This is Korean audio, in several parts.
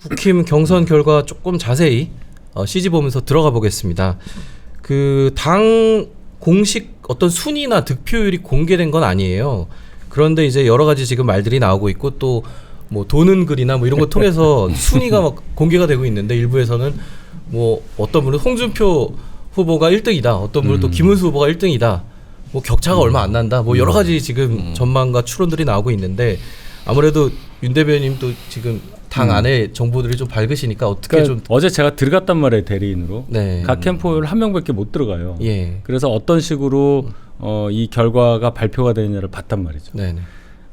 국힘 경선 결과 조금 자세히 CG 보면서 들어가 보겠습니다. 그 당 공식 어떤 순위나 득표율이 공개된 건 아니에요. 그런데 이제 여러 가지 지금 말들이 나오고 있고 또 뭐 도는 글이나 뭐 이런 거 통해서 순위가 막 공개가 되고 있는데 일부에서는 뭐 어떤 분은 홍준표 후보가 1등이다. 어떤 분은 또 김은수 후보가 1등이다. 뭐 격차가 얼마 안 난다. 뭐 여러 가지 지금 전망과 추론들이 나오고 있는데 아무래도 윤 대변인도 지금 당 안에 정보들이 좀 밝으시니까 어떻게 그러니까 좀 어제 제가 들어갔단 말이에요, 대리인으로. 네. 각 캠프를 한 명밖에 못 들어가요. 예. 그래서 어떤 식으로 이 결과가 발표가 되느냐를 봤단 말이죠. 네네.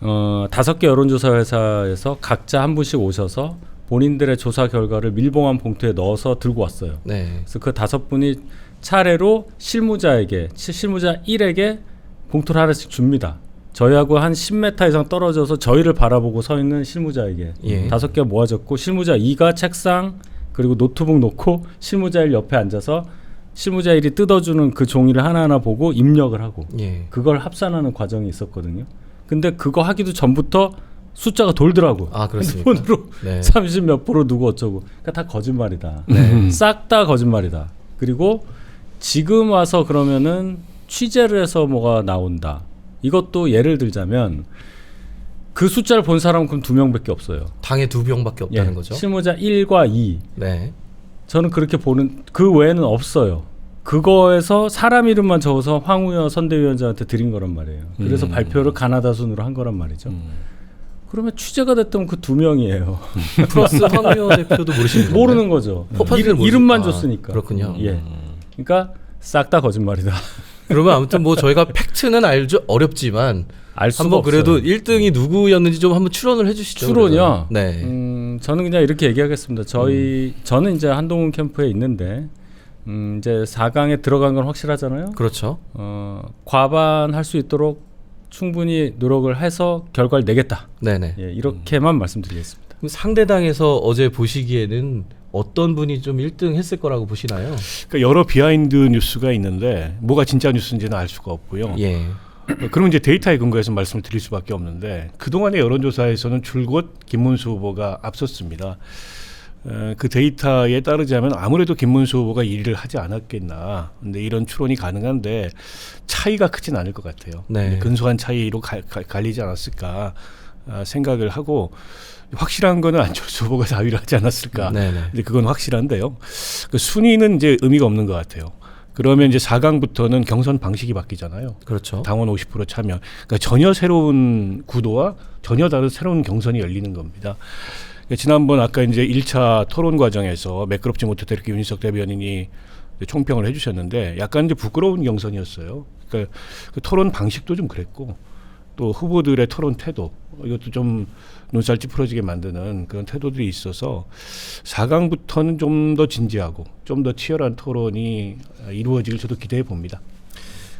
5개 여론조사 회사에서 각자 한 분씩 오셔서 본인들의 조사 결과를 밀봉한 봉투에 넣어서 들고 왔어요. 네. 그래서 그 5분이 차례로 실무자 1에게 봉투를 하나씩 줍니다. 저희하고 한 10m 이상 떨어져서 저희를 바라보고 서 있는 실무자에게 예. 5개가 모아졌고 실무자 2가 책상 그리고 노트북 놓고 실무자 1 옆에 앉아서 실무자 1이 뜯어주는 그 종이를 하나하나 보고 입력을 하고 예. 그걸 합산하는 과정이 있었거든요. 근데 그거 하기도 전부터 숫자가 돌더라고. 아, 그렇습니까? 핸드폰으로 네. 30몇 프로 누구 어쩌고. 그러니까 다 거짓말이다. 싹 다 거짓말이다. 그리고 지금 와서 그러면은 취재를 해서 뭐가 나온다. 이것도 예를 들자면 그 숫자를 본 사람은 그럼 2명밖에 없어요. 당에 2명밖에 없다는 거죠. 실무자 1과 2. 네. 저는 그렇게 보는 그 외에는 없어요. 그거에서 사람 이름만 적어서 황우여 선대위원장한테 드린 거란 말이에요. 그래서 발표를 가나다 순으로 한 거란 말이죠. 그러면 취재가 됐던 그 2명이에요. 플러스 황우여 대표도 모르시는 거예요? 모르는 거죠. 이름만 줬으니까. 그렇군요. 예. 그러니까 싹 다 거짓말이다. 그러면 아무튼 뭐 저희가 팩트는 알죠 어렵지만 알 수가 한번 없어요. 그래도 1등이 누구였는지 좀 한번 추론을 해주시죠. 추론이요? 그래도. 네. 저는 그냥 이렇게 얘기하겠습니다. 저는 이제 한동훈 캠프에 있는데 이제 4강에 들어간 건 확실하잖아요. 그렇죠. 과반할 수 있도록 충분히 노력을 해서 결과를 내겠다. 네네. 예, 이렇게만 말씀드리겠습니다. 그럼 상대당에서 어제 보시기에는 어떤 분이 좀 1등 했을 거라고 보시나요? 그러니까 여러 비하인드 뉴스가 있는데 뭐가 진짜 뉴스인지는 알 수가 없고요. 예. 그러면 이제 데이터에 근거해서 말씀을 드릴 수밖에 없는데 그동안의 여론조사에서는 줄곧 김문수 후보가 앞섰습니다. 그 데이터에 따르자면 아무래도 김문수 후보가 1위를 하지 않았겠나. 근데 이런 추론이 가능한데 차이가 크진 않을 것 같아요. 네. 근소한 차이로 갈리지 않았을까 생각을 하고 확실한 거는 안철수 후보가 4위를 하지 않았을까. 네네. 근데 그건 확실한데요. 그 순위는 이제 의미가 없는 것 같아요. 그러면 이제 4강부터는 경선 방식이 바뀌잖아요. 그렇죠. 당원 50% 참여. 그러니까 전혀 새로운 구도와 전혀 다른 새로운 경선이 열리는 겁니다. 그러니까 지난번 아까 이제 1차 토론 과정에서 매끄럽지 못했다 이렇게 윤희석 대변인이 총평을 해주셨는데 약간 이제 부끄러운 경선이었어요. 그러니까 그 토론 방식도 좀 그랬고 또 후보들의 토론 태도 이것도 좀 눈살 찌푸러지게 만드는 그런 태도들이 있어서 4강부터는 좀 더 진지하고 좀 더 치열한 토론이 이루어지길 저도 기대해 봅니다.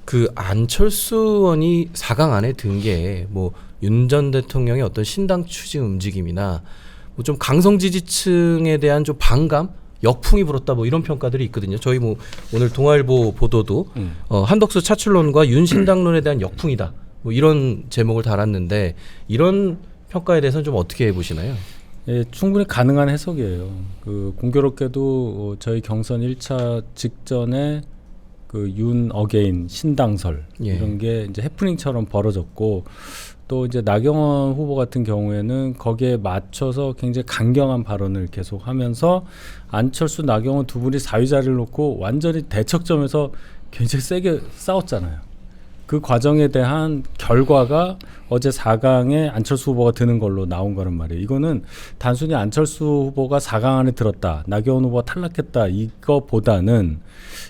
그 안철수 의원이 4강 안에 든 게 뭐 윤 전 대통령의 어떤 신당 추진 움직임이나 뭐 좀 강성 지지층에 대한 좀 반감, 역풍이 불었다 뭐 이런 평가들이 있거든요. 저희 뭐 오늘 동아일보 보도도 한덕수 차출론과 윤 신당론에 대한 역풍이다. 뭐 이런 제목을 달았는데 이런 평가에 대해서는 좀 어떻게 보시나요? 예, 충분히 가능한 해석이에요. 그 공교롭게도 저희 경선 1차 직전에 그 윤 어게인 신당설 예. 이런 게 이제 해프닝처럼 벌어졌고 또 이제 나경원 후보 같은 경우에는 거기에 맞춰서 굉장히 강경한 발언을 계속하면서 안철수 나경원 두 분이 4위 자리를 놓고 완전히 대척점에서 굉장히 세게 싸웠잖아요. 그 과정에 대한 결과가 어제 4강에 안철수 후보가 드는 걸로 나온 거란 말이에요. 이거는 단순히 안철수 후보가 4강 안에 들었다, 나경원 후보가 탈락했다 이거보다는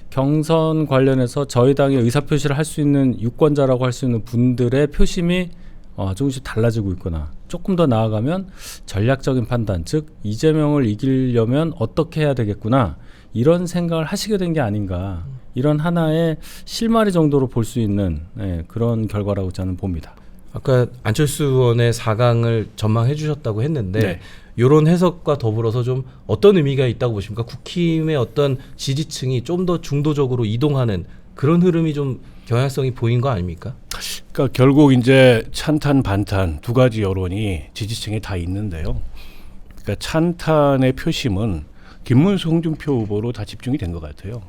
경선 관련해서 저희 당의 의사표시를 할 수 있는 유권자라고 할 수 있는 분들의 표심이 조금씩 달라지고 있거나 조금 더 나아가면 전략적인 판단, 즉 이재명을 이기려면 어떻게 해야 되겠구나 이런 생각을 하시게 된 게 아닌가. 이런 하나의 실마리 정도로 볼 수 있는 그런 결과라고 저는 봅니다. 아까 안철수 의원의 4강을 전망해 주셨다고 했는데 네. 이런 해석과 더불어서 좀 어떤 의미가 있다고 보십니까? 국힘의 어떤 지지층이 좀 더 중도적으로 이동하는 그런 흐름이 좀 경향성이 보인 거 아닙니까? 그러니까 결국 이제 찬탄 반탄 두 가지 여론이 지지층에 다 있는데요. 그러니까 찬탄의 표심은 김문수, 홍준표 후보로 다 집중이 된 것 같아요.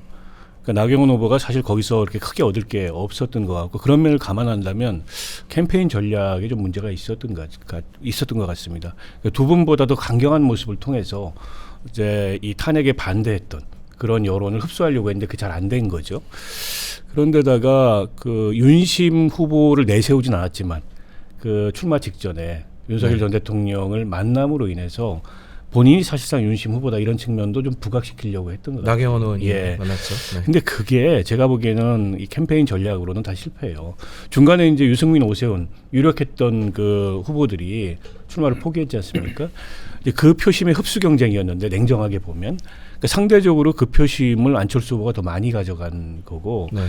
그러니까 나경원 후보가 사실 거기서 그렇게 크게 얻을 게 없었던 것 같고 그런 면을 감안한다면 캠페인 전략에 좀 문제가 있었던 것 같습니다. 그러니까 두 분보다도 강경한 모습을 통해서 이제 이 탄핵에 반대했던 그런 여론을 흡수하려고 했는데 그게 잘 안 된 거죠. 그런데다가 그 윤심 후보를 내세우진 않았지만 그 출마 직전에 윤석열 전 대통령을 만남으로 인해서 본인이 사실상 윤심 후보다 이런 측면도 좀 부각시키려고 했던 것 같아요. 나경원 의원이 예. 만났죠. 네. 근데 그게 제가 보기에는 이 캠페인 전략으로는 다 실패예요. 중간에 이제 유승민, 오세훈 유력했던 그 후보들이 출마를 포기했지 않습니까? 이제 그 표심의 흡수 경쟁이었는데 냉정하게 보면 그러니까 상대적으로 그 표심을 안철수 후보가 더 많이 가져간 거고 네.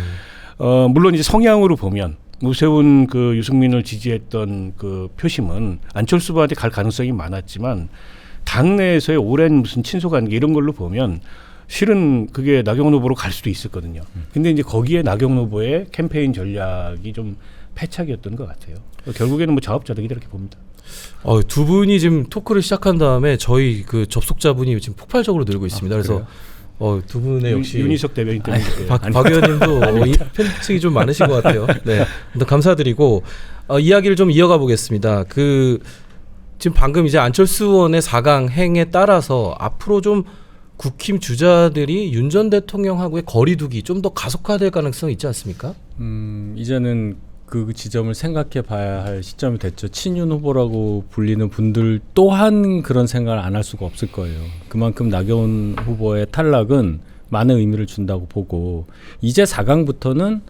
물론 이제 성향으로 보면 오세훈 그 유승민을 지지했던 그 표심은 안철수 후보한테 갈 가능성이 많았지만 당내에서의 오랜 무슨 친소관계 이런 걸로 보면 실은 그게 나경원 후보로 갈 수도 있었거든요. 근데 이제 거기에 나경원 후보의 캠페인 전략이 좀 패착이었던 것 같아요. 결국에는 뭐 자업자득이다 이렇게 봅니다. 두 분이 지금 토크를 시작한 다음에 저희 그 접속자분이 지금 폭발적으로 늘고 있습니다. 그래서 두 분의 역시 윤희석 대변인 때문에 박 의원님도 팬층이 좀 많으신 것 같아요. 네, 감사드리고 이야기를 좀 이어가 보겠습니다. 지금 방금 이제 안철수 의원의 4강 행에 따라서 앞으로 좀 국힘 주자들이 윤 전 대통령하고의 거리두기 좀 더 가속화될 가능성이 있지 않습니까? 이제는 그 지점을 생각해 봐야 할 시점이 됐죠. 친윤 후보라고 불리는 분들 또한 그런 생각을 안 할 수가 없을 거예요. 그만큼 나경원 후보의 탈락은 많은 의미를 준다고 보고 이제 4강부터는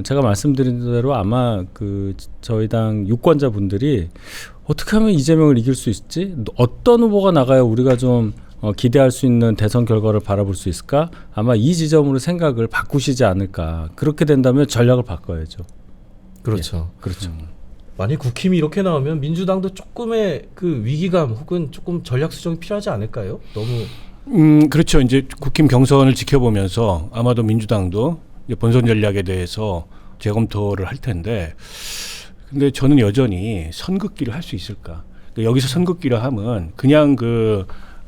제가 말씀드린 대로 아마 그 저희 당 유권자분들이 어떻게 하면 이재명을 이길 수 있지? 어떤 후보가 나가야 우리가 좀 기대할 수 있는 대선 결과를 바라볼 수 있을까? 아마 이 지점으로 생각을 바꾸시지 않을까. 그렇게 된다면 전략을 바꿔야죠. 그렇죠. 예, 그렇죠. 만약 국힘이 이렇게 나오면 민주당도 조금의 그 위기감 혹은 조금 전략 수정이 필요하지 않을까요? 너무 그렇죠. 이제 국힘 경선을 지켜보면서 아마도 민주당도 이제 본선 전략에 대해서 재검토를 할 텐데, 근데 저는 여전히 선긋기를 할 수 있을까? 그러니까 여기서 선긋기를 하면 그냥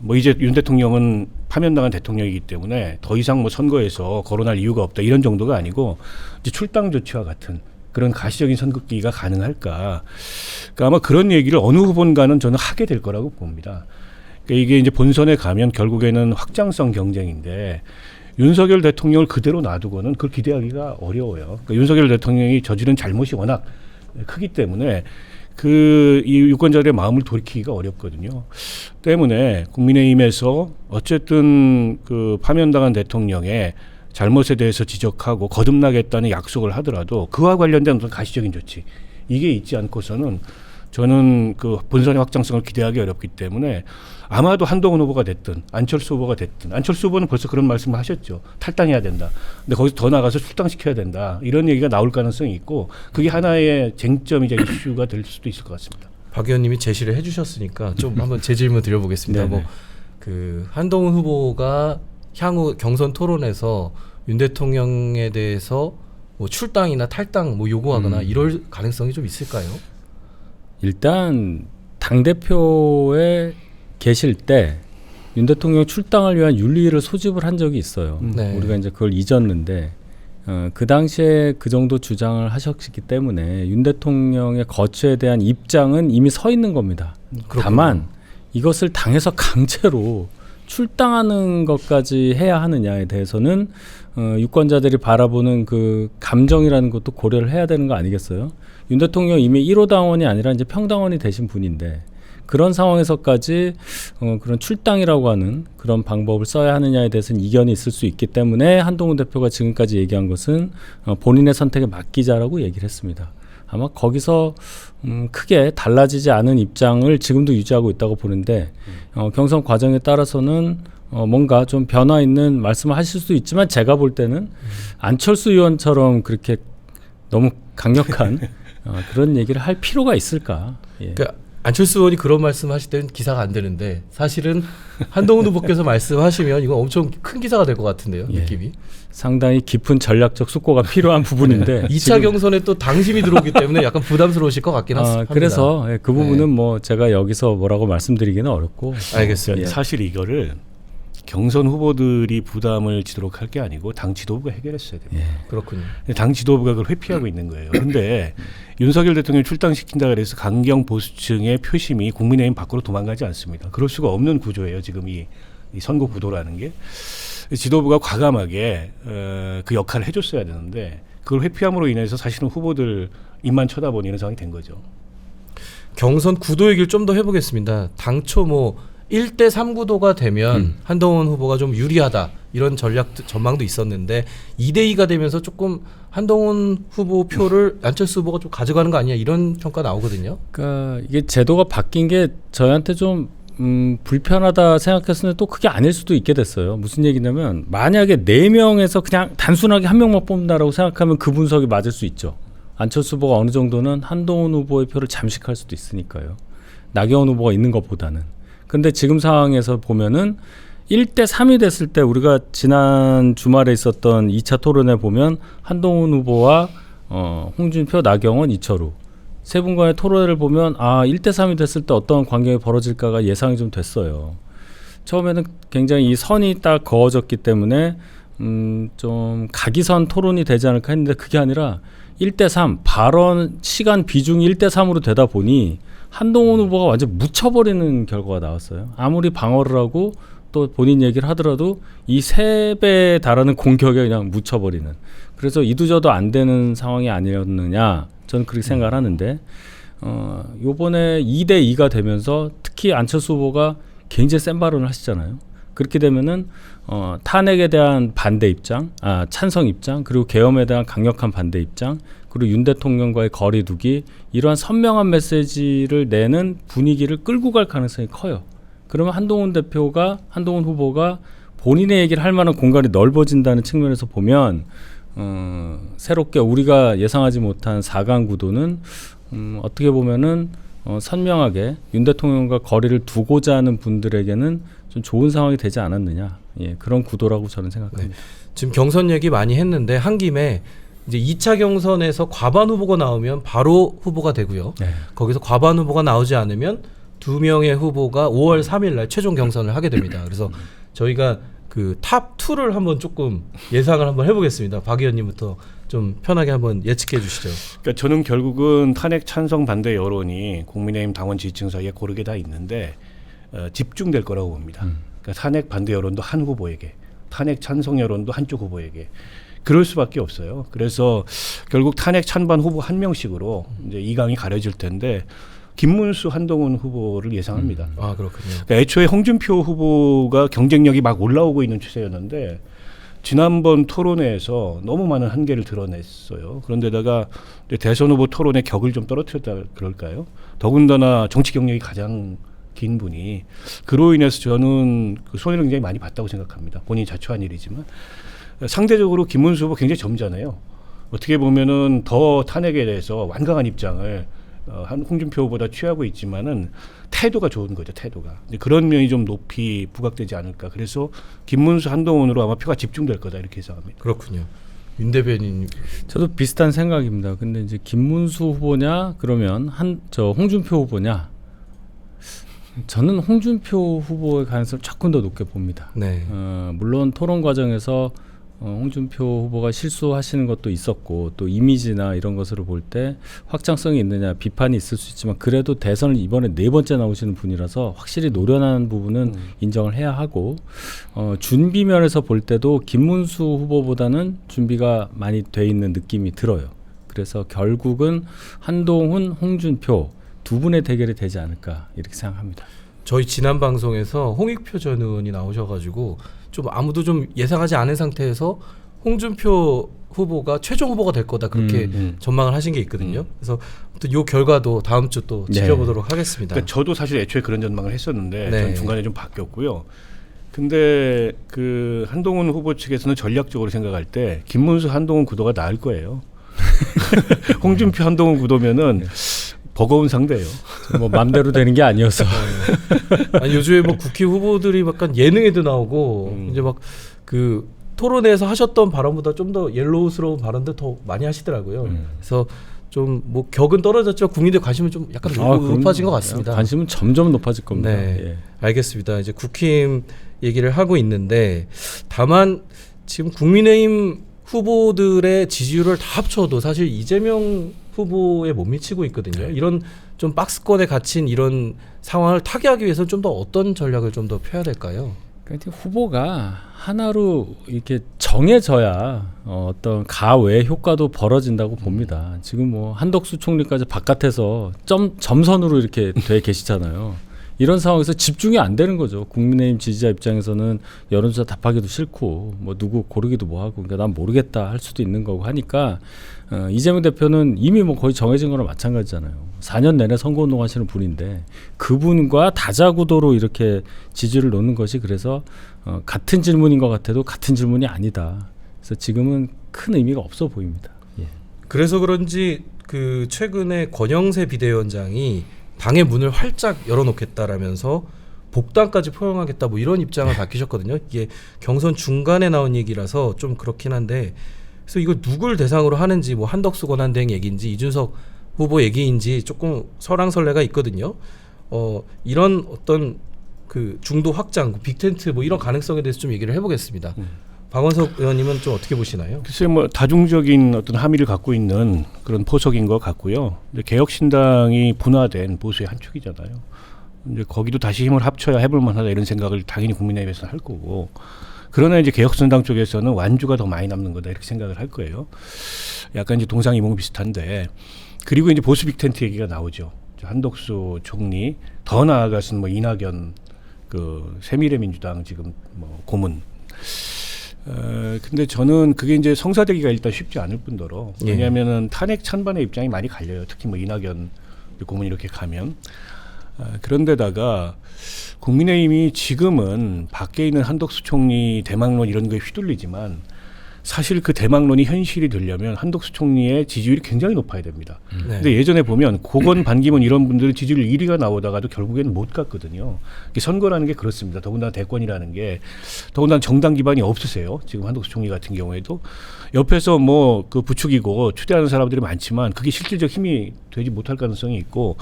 뭐 이제 윤 대통령은 파면당한 대통령이기 때문에 더 이상 뭐 선거에서 거론할 이유가 없다 이런 정도가 아니고 이제 출당 조치와 같은 그런 가시적인 선긋기가 가능할까? 그러니까 아마 그런 얘기를 어느 후보인가는 저는 하게 될 거라고 봅니다. 그러니까 이게 이제 본선에 가면 결국에는 확장성 경쟁인데 윤석열 대통령을 그대로 놔두고는 그걸 기대하기가 어려워요. 그러니까 윤석열 대통령이 저지른 잘못이 워낙 크기 때문에 이 유권자들의 마음을 돌이키기가 어렵거든요. 때문에 국민의힘에서 어쨌든 그 파면당한 대통령의 잘못에 대해서 지적하고 거듭나겠다는 약속을 하더라도 그와 관련된 어떤 가시적인 조치 이게 있지 않고서는 저는 그 본선의 확장성을 기대하기 어렵기 때문에 아마도 한동훈 후보가 됐든 안철수 후보가 됐든 안철수 후보는 벌써 그런 말씀을 하셨죠. 탈당해야 된다. 근데 거기서 더 나가서 출당시켜야 된다. 이런 얘기가 나올 가능성이 있고 그게 하나의 쟁점이자 이슈가 될 수도 있을 것 같습니다. 박 의원님이 제시를 해주셨으니까 좀 한번 제 질문 드려보겠습니다. 한동훈 후보가 향후 경선 토론에서 윤 대통령에 대해서 뭐 출당이나 탈당 뭐 요구하거나 이럴 가능성이 좀 있을까요? 일단 당대표에 계실 때 윤 대통령 출당을 위한 윤리를 소집을 한 적이 있어요. 네. 우리가 이제 그걸 잊었는데 그 당시에 그 정도 주장을 하셨기 때문에 윤 대통령의 거취에 대한 입장은 이미 서 있는 겁니다. 그렇군요. 다만 이것을 당에서 강제로 출당하는 것까지 해야 하느냐에 대해서는 유권자들이 바라보는 그 감정이라는 것도 고려를 해야 되는 거 아니겠어요? 윤 대통령 이미 1호 당원이 아니라 이제 평당원이 되신 분인데 그런 상황에서까지 그런 출당이라고 하는 그런 방법을 써야 하느냐에 대해서는 이견이 있을 수 있기 때문에 한동훈 대표가 지금까지 얘기한 것은 본인의 선택에 맡기자라고 얘기를 했습니다. 아마 거기서 크게 달라지지 않은 입장을 지금도 유지하고 있다고 보는데 경선 과정에 따라서는 뭔가 좀 변화 있는 말씀을 하실 수도 있지만 제가 볼 때는 안철수 의원처럼 그렇게 너무 강력한 그런 얘기를 할 필요가 있을까? 예. 그러니까 안철수 의원이 그런 말씀하실 때는 기사가 안 되는데 사실은 한동훈 후보께서 말씀하시면 이거 엄청 큰 기사가 될 것 같은데요. 예. 느낌이. 상당히 깊은 전략적 숙고가 필요한 부분인데 2차 경선에 또 당심이 들어오기 때문에 약간 부담스러우실 것 같긴 합니다. 그래서 그 부분은 네. 뭐 제가 여기서 뭐라고 말씀드리기는 어렵고 알겠습니다. 사실 이거를 경선 후보들이 부담을 지도록 할 게 아니고 당 지도부가 해결했어야 됩니다. 그렇군요. 당 지도부가 그걸 회피하고 있는 거예요. 근데 윤석열 대통령이 출당시킨다 그래서 강경 보수층의 표심이 국민의힘 밖으로 도망가지 않습니다. 그럴 수가 없는 구조예요. 지금 이 선거 구도라는 게. 지도부가 과감하게 그 역할을 해줬어야 되는데 그걸 회피함으로 인해서 사실은 후보들 입만 쳐다보는 이런 상황이 된 거죠. 경선 구도 얘기를 좀 더 해보겠습니다. 당초 뭐 1대3 구도가 되면 한동훈 후보가 좀 유리하다 이런 전망도 있었는데 2대2가 되면서 조금 한동훈 후보 표를 안철수 후보가 좀 가져가는 거 아니냐 이런 평가 나오거든요. 그러니까 이게 제도가 바뀐 게 저희한테 좀 불편하다 생각했었는데 또 그게 아닐 수도 있게 됐어요. 무슨 얘기냐면 만약에 4명에서 그냥 단순하게 한 명만 뽑는다라고 생각하면 그 분석이 맞을 수 있죠. 안철수 후보가 어느 정도는 한동훈 후보의 표를 잠식할 수도 있으니까요. 나경원 후보가 있는 것보다는. 근데 지금 상황에서 보면은 1대3이 됐을 때 우리가 지난 주말에 있었던 2차 토론에 보면 한동훈 후보와 홍준표, 나경원, 이철우 세 분과의 토론회를 보면 1대3이 됐을 때 어떤 광경이 벌어질까가 예상이 좀 됐어요. 처음에는 굉장히 이 선이 딱 그어졌기 때문에 좀 각이선 토론이 되지 않을까 했는데 그게 아니라 1대3 발언 시간 비중이 1대3으로 되다 보니 한동훈 후보가 완전 묻혀버리는 결과가 나왔어요. 아무리 방어를 하고 또 본인 얘기를 하더라도 이 3배에 달하는 공격에 그냥 묻혀버리는. 그래서 이도저도 안 되는 상황이 아니었느냐 저는 그렇게 생각을 하는데 요번에 2대2가 되면서 특히 안철수 후보가 굉장히 센 발언을 하시잖아요. 그렇게 되면은 탄핵에 대한 반대 입장, 찬성 입장, 그리고 계엄에 대한 강력한 반대 입장, 그리고 윤 대통령과의 거리두기 이러한 선명한 메시지를 내는 분위기를 끌고 갈 가능성이 커요. 그러면 한동훈 후보가 본인의 얘기를 할 만한 공간이 넓어진다는 측면에서 보면 새롭게 우리가 예상하지 못한 4강 구도는 어떻게 보면은 선명하게 윤 대통령과 거리를 두고자 하는 분들에게는 좀 좋은 상황이 되지 않았느냐. 그런 구도라고 저는 생각합니다. 네. 지금 경선 얘기 많이 했는데 한 김에 이제 2차 경선에서 과반 후보가 나오면 바로 후보가 되고요. 네. 거기서 과반 후보가 나오지 않으면 2명의 후보가 5월 3일 날 최종 경선을 하게 됩니다. 그래서 저희가 그 탑 2를 한번 조금 예상을 한번 해보겠습니다. 박 의원님부터 좀 편하게 한번 예측해 주시죠. 그러니까 저는 결국은 탄핵 찬성 반대 여론이 국민의힘 당원 지지층 사이에 고르게 다 있는데 집중될 거라고 봅니다. 그러니까 탄핵 반대 여론도 한 후보에게, 탄핵 찬성 여론도 한쪽 후보에게. 그럴 수밖에 없어요. 그래서 결국 탄핵 찬반 후보 한 명씩으로 이제 2강이 가려질 텐데 김문수, 한동훈 후보를 예상합니다. 그렇군요. 그러니까 애초에 홍준표 후보가 경쟁력이 막 올라오고 있는 추세였는데 지난번 토론회에서 너무 많은 한계를 드러냈어요. 그런데다가 대선 후보 토론의 격을 좀 떨어뜨렸다 그럴까요? 더군다나 정치 경력이 가장 긴 분이 그로 인해서 저는 그 손해를 굉장히 많이 봤다고 생각합니다. 본인이 자초한 일이지만 상대적으로 김문수 후보 굉장히 젊잖아요. 어떻게 보면은 더 탄핵에 대해서 완강한 입장을 홍준표 후보보다 취하고 있지만은 태도가 좋은 거죠. 태도가. 그런 면이 좀 높이 부각되지 않을까. 그래서 김문수, 한동훈으로 아마 표가 집중될 거다 이렇게 예상합니다. 그렇군요. 윤 대변인 저도 비슷한 생각입니다. 근데 이제 김문수 후보냐 그러면 홍준표 후보냐 저는 홍준표 후보의 가능성을 조금 더 높게 봅니다. 네. 물론 토론 과정에서 홍준표 후보가 실수하시는 것도 있었고 또 이미지나 이런 것으를 볼 때 확장성이 있느냐 비판이 있을 수 있지만 그래도 대선을 이번에 4번째 나오시는 분이라서 확실히 노련한 부분은 인정을 해야 하고 준비 면에서 볼 때도 김문수 후보보다는 준비가 많이 돼 있는 느낌이 들어요. 그래서 결국은 한동훈, 홍준표 두 분의 대결이 되지 않을까 이렇게 생각합니다. 저희 지난 방송에서 홍익표 전 의원이 나오셔가지고 좀 아무도 좀 예상하지 않은 상태에서 홍준표 후보가 최종 후보가 될 거다 그렇게 전망을 하신 게 있거든요. 그래서 아무튼 이 결과도 다음 주 또 지켜보도록 하겠습니다. 그러니까 저도 사실 애초에 그런 전망을 했었는데 네. 전 중간에 좀 바뀌었고요. 근데 그 한동훈 후보 측에서는 전략적으로 생각할 때 김문수, 한동훈 구도가 나을 거예요. 홍준표 한동훈 구도면은 버거운 상대예요. 뭐 맘대로 되는 게 아니어서. 아니, 요즘에 뭐 국회 후보들이 약간 예능에도 나오고 이제 막 그 토론회에서 하셨던 발언보다 좀 더 옐로우스러운 발언들 더 많이 하시더라고요. 그래서 좀 뭐 격은 떨어졌지만 국민들 관심은 좀 약간 높아진 것 같습니다. 관심은 점점 높아질 겁니다. 네, 예. 알겠습니다. 이제 국힘 얘기를 하고 있는데 다만 지금 국민의힘 후보들의 지지율을 다 합쳐도 사실 이재명 후보에 못 미치고 있거든요. 이런 좀 박스권에 갇힌 이런 상황을 타개하기 위해서 좀 더 어떤 전략을 좀 더 펴야 될까요? 그러니까 후보가 하나로 이렇게 정해져야 어떤 가외 효과도 벌어진다고 봅니다. 지금 뭐 한덕수 총리까지 바깥에서 점선으로 이렇게 돼 계시잖아요. 이런 상황에서 집중이 안 되는 거죠. 국민의힘 지지자 입장에서는 여론조사 답하기도 싫고 뭐 누구 고르기도 뭐하고 그러니까 난 모르겠다 할 수도 있는 거고 하니까 이재명 대표는 이미 뭐 거의 정해진 거랑 마찬가지잖아요. 4년 내내 선거운동 하시는 분인데 그분과 다자구도로 이렇게 지지를 놓는 것이 그래서 같은 질문인 것 같아도 같은 질문이 아니다. 그래서 지금은 큰 의미가 없어 보입니다. 예. 그래서 그런지 그 최근에 권영세 비대위원장이 당의 문을 활짝 열어놓겠다라면서 복당까지 포용하겠다 뭐 이런 입장을 밝히셨거든요. 이게 경선 중간에 나온 얘기라서 좀 그렇긴 한데 그래서 이거 누굴 대상으로 하는지 뭐 한덕수 권한대행 얘기인지 이준석 후보 얘기인지 조금 설왕설래가 있거든요. 이런 어떤 그 중도 확장, 빅텐트 뭐 이런 가능성에 대해서 좀 얘기를 해보겠습니다. 박원석 의원님은 좀 어떻게 보시나요? 글쎄 뭐 다중적인 어떤 함의를 갖고 있는 그런 포석인 것 같고요. 근데 개혁신당이 분화된 보수의 한 축이잖아요. 이제 거기도 다시 힘을 합쳐야 해볼 만하다 이런 생각을 당연히 국민의힘에서는 할 거고. 그러나 이제 개혁신당 쪽에서는 완주가 더 많이 남는 거다 이렇게 생각을 할 거예요. 약간 이제 동상이몽 비슷한데 그리고 이제 보수 빅텐트 얘기가 나오죠. 한덕수 총리 더 나아가서는 뭐 이낙연 그 새미래민주당 지금 뭐 고문. 근데 저는 그게 이제 성사되기가 일단 쉽지 않을 뿐더러 왜냐하면은 탄핵 찬반의 입장이 많이 갈려요. 특히 뭐 이낙연 고문 이렇게 가면 그런데다가 국민의힘이 지금은 밖에 있는 한덕수 총리 대망론 이런 거에 휘둘리지만 사실 그 대망론이 현실이 되려면 한덕수 총리의 지지율이 굉장히 높아야 됩니다. 근데 예전에 보면 고건 반기문 이런 분들은 지지율 1위가 나오다가도 결국에는 못 갔거든요. 선거라는 게 그렇습니다. 더군다나 대권이라는 게 더군다나 정당 기반이 없으세요. 지금 한덕수 총리 같은 경우에도 옆에서 뭐 그 부추기고 추대하는 사람들이 많지만 그게 실질적 힘이 되지 못할 가능성이 있고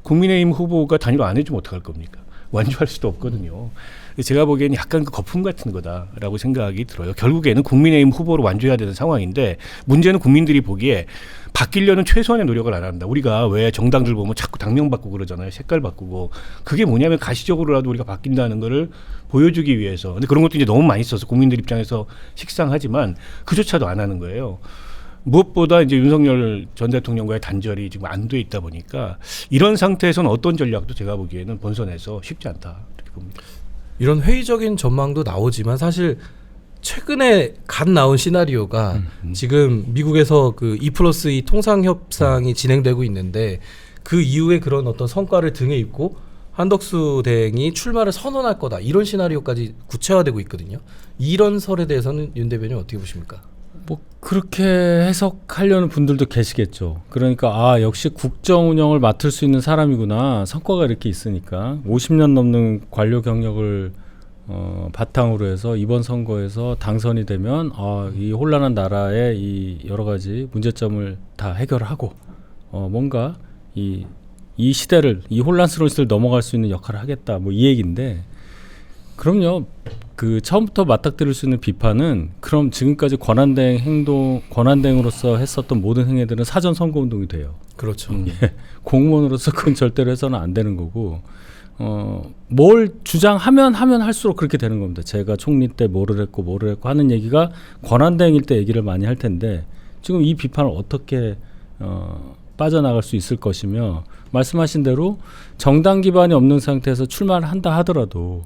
국민의힘 후보가 단일화 안 해주면 어떡할 겁니까? 완주할 수도 없거든요. 제가 보기에는 약간 그 거품 같은 거다라고 생각이 들어요. 결국에는 국민의힘 후보로 완주해야 되는 상황인데 문제는 국민들이 보기에 바뀌려는 최소한의 노력을 안 한다. 우리가 왜 정당들 보면 자꾸 당명 바꾸고 그러잖아요. 색깔 바꾸고. 그게 뭐냐면 가시적으로라도 우리가 바뀐다는 거를 보여주기 위해서. 근데 그런 것도 이제 너무 많이 써서 국민들 입장에서 식상하지만 그조차도 안 하는 거예요. 무엇보다 이제 윤석열 전 대통령과의 단절이 지금 안 돼 있다 보니까 이런 상태에서는 어떤 전략도 제가 보기에는 본선에서 쉽지 않다 이렇게 봅니다. 이런 회의적인 전망도 나오지만 사실 최근에 갓 나온 시나리오가 지금 미국에서 그 2+2 통상 협상이 진행되고 있는데 그 이후에 그런 어떤 성과를 등에 입고 한덕수 대행이 출마를 선언할 거다 이런 시나리오까지 구체화되고 있거든요. 이런 설에 대해서는 윤 대변인 어떻게 보십니까? 뭐 그렇게 해석하려는 분들도 계시겠죠. 그러니까 역시 국정 운영을 맡을 수 있는 사람이구나. 성과가 이렇게 있으니까 50년 넘는 관료 경력을 바탕으로 해서 이번 선거에서 당선이 되면 이 혼란한 나라의 이 여러 가지 문제점을 다 해결하고 뭔가 이 시대를 이 혼란스러운 시대를 넘어갈 수 있는 역할을 하겠다. 뭐 이 얘기인데 그럼요. 그 처음부터 맞닥뜨릴 수 있는 비판은 그럼 지금까지 권한대행으로서 했었던 모든 행위들은 사전 선거 운동이 돼요. 그렇죠. 공무원으로서 그건 절대로 해서는 안 되는 거고 뭘 주장하면 할수록 그렇게 되는 겁니다. 제가 총리 때 뭐를 했고 하는 얘기가 권한대행일 때 얘기를 많이 할 텐데 지금 이 비판을 어떻게 빠져나갈 수 있을 것이며 말씀하신 대로 정당 기반이 없는 상태에서 출마를 한다 하더라도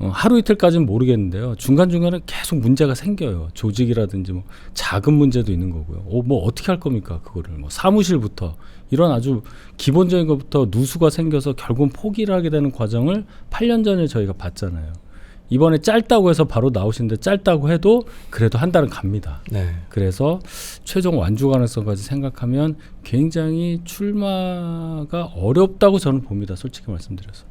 하루 이틀까지는 모르겠는데요. 중간중간에 계속 문제가 생겨요. 조직이라든지 뭐 작은 문제도 있는 거고요. 뭐 어떻게 할 겁니까? 그거를 뭐 사무실부터 이런 아주 기본적인 것부터 누수가 생겨서 결국은 포기를 하게 되는 과정을 8년 전에 저희가 봤잖아요. 이번에 짧다고 해서 바로 나오시는데 짧다고 해도 그래도 한 달은 갑니다. 네. 그래서 최종 완주 가능성까지 생각하면 굉장히 출마가 어렵다고 저는 봅니다. 솔직히 말씀드려서.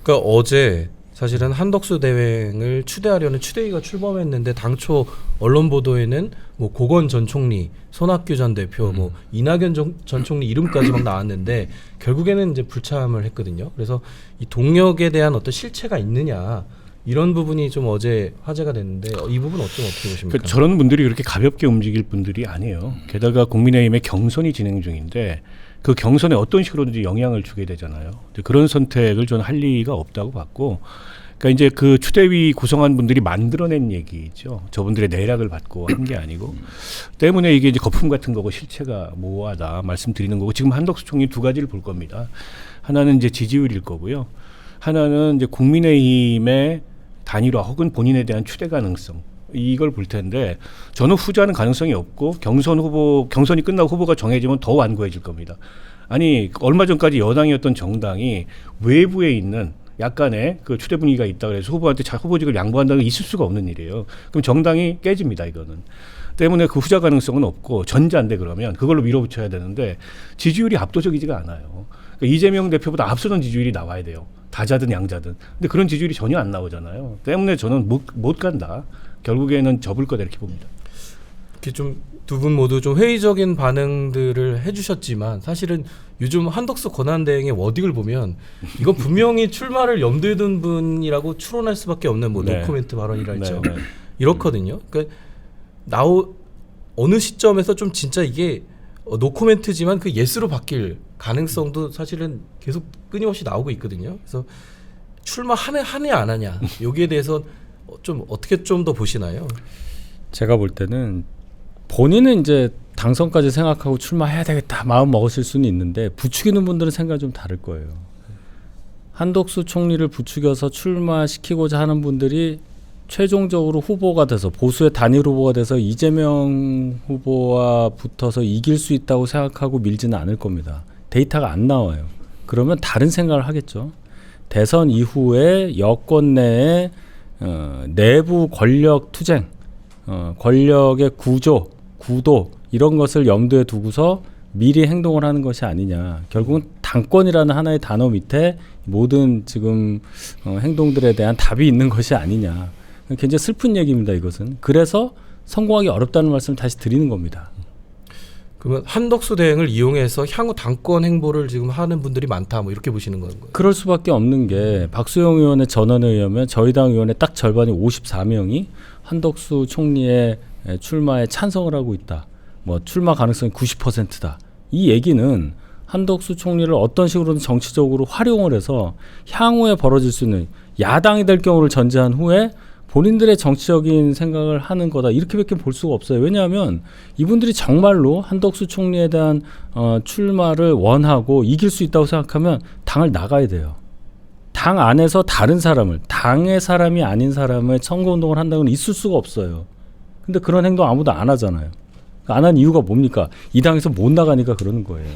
그러니까 어제 사실은 한덕수 대행을 추대하려는 추대위가 출범했는데 당초 언론 보도에는 뭐 고건 전 총리, 손학규 전 대표, 뭐 이낙연 전 총리 이름까지 막 나왔는데 결국에는 이제 불참을 했거든요. 그래서 이 동력에 대한 어떤 실체가 있느냐 이런 부분이 좀 어제 화제가 됐는데 이 부분 어떻게 보십니까? 그러니까 저런 분들이 그렇게 가볍게 움직일 분들이 아니에요. 게다가 국민의힘의 경선이 진행 중인데 그 경선에 어떤 식으로든지 영향을 주게 되잖아요. 그런 선택을 저는 할 리가 없다고 봤고, 그러니까 이제 그 추대위 구성한 분들이 만들어낸 얘기죠. 저분들의 내락을 받고 한 게 아니고 때문에 이게 이제 거품 같은 거고 실체가 모호하다 말씀드리는 거고, 지금 한덕수 총리 두 가지를 볼 겁니다. 하나는 이제 지지율일 거고요. 하나는 이제 국민의힘의 단일화 혹은 본인에 대한 추대 가능성, 이걸 볼 텐데 저는 후자는 가능성이 없고 경선이 끝나고 후보가 정해지면 더 완고해질 겁니다. 아니 얼마 전까지 여당이었던 정당이 외부에 있는 약간의 그 추대 분위기가 있다 그래서 후보한테 후보직을 양보한다는 게 있을 수가 없는 일이에요. 그럼 정당이 깨집니다. 이거는. 때문에 그 후자 가능성은 없고 전자인데 그러면 그걸로 밀어붙여야 되는데 지지율이 압도적이지가 않아요. 그러니까 이재명 대표보다 앞서는 지지율이 나와야 돼요. 다자든 양자든. 근데 그런 지지율이 전혀 안 나오잖아요. 때문에 저는 못 간다. 결국에는 접을 거다 이렇게 봅니다. 이렇게 좀 두 분 모두 좀 회의적인 반응들을 해주셨지만 사실은 요즘 한덕수 권한대행의 워딩을 보면 이건 분명히 출마를 염두에 둔 분이라고 추론할 수밖에 없는 뭐 네. 노코멘트 발언이랄죠. 네. 이렇거든요. 그러니까 어느 시점에서 좀 진짜 이게 노코멘트지만 그 예스로 바뀔 가능성도 사실은 계속 끊임없이 나오고 있거든요. 그래서 출마하냐 안 하냐 여기에 대해서 좀 어떻게 좀 더 보시나요? 제가 볼 때는 본인은 이제 당선까지 생각하고 출마해야 되겠다 마음 먹으실 수는 있는데 부추기는 분들은 생각이 좀 다를 거예요. 한덕수 총리를 부추겨서 출마시키고자 하는 분들이 최종적으로 후보가 돼서 보수의 단일 후보가 돼서 이재명 후보와 붙어서 이길 수 있다고 생각하고 밀지는 않을 겁니다. 데이터가 안 나와요. 그러면 다른 생각을 하겠죠. 대선 이후에 여권 내에 내부 권력 투쟁, 권력의 구도 이런 것을 염두에 두고서 미리 행동을 하는 것이 아니냐. 결국은 당권이라는 하나의 단어 밑에 모든 지금 행동들에 대한 답이 있는 것이 아니냐. 굉장히 슬픈 얘기입니다. 이것은. 그래서 성공하기 어렵다는 말씀을 다시 드리는 겁니다. 그러면 한덕수 대행을 이용해서 향후 당권 행보를 지금 하는 분들이 많다 뭐 이렇게 보시는 건가요? 그럴 수밖에 없는 게 박수영 의원의 전언에 의하면 저희 당 의원의 딱 절반이 54명이 한덕수 총리의 출마에 찬성을 하고 있다. 뭐 출마 가능성이 90%다. 이 얘기는 한덕수 총리를 어떤 식으로든 정치적으로 활용을 해서 향후에 벌어질 수 있는 야당이 될 경우를 전제한 후에 본인들의 정치적인 생각을 하는 거다. 이렇게밖에 볼 수가 없어요. 왜냐하면 이분들이 정말로 한덕수 총리에 대한 출마를 원하고 이길 수 있다고 생각하면 당을 나가야 돼요. 당 안에서 다른 사람을, 당의 사람이 아닌 사람을 선거운동을 한다는 건 있을 수가 없어요. 근데 그런 행동 아무도 안 하잖아요. 안 한 이유가 뭡니까? 이 당에서 못 나가니까 그러는 거예요.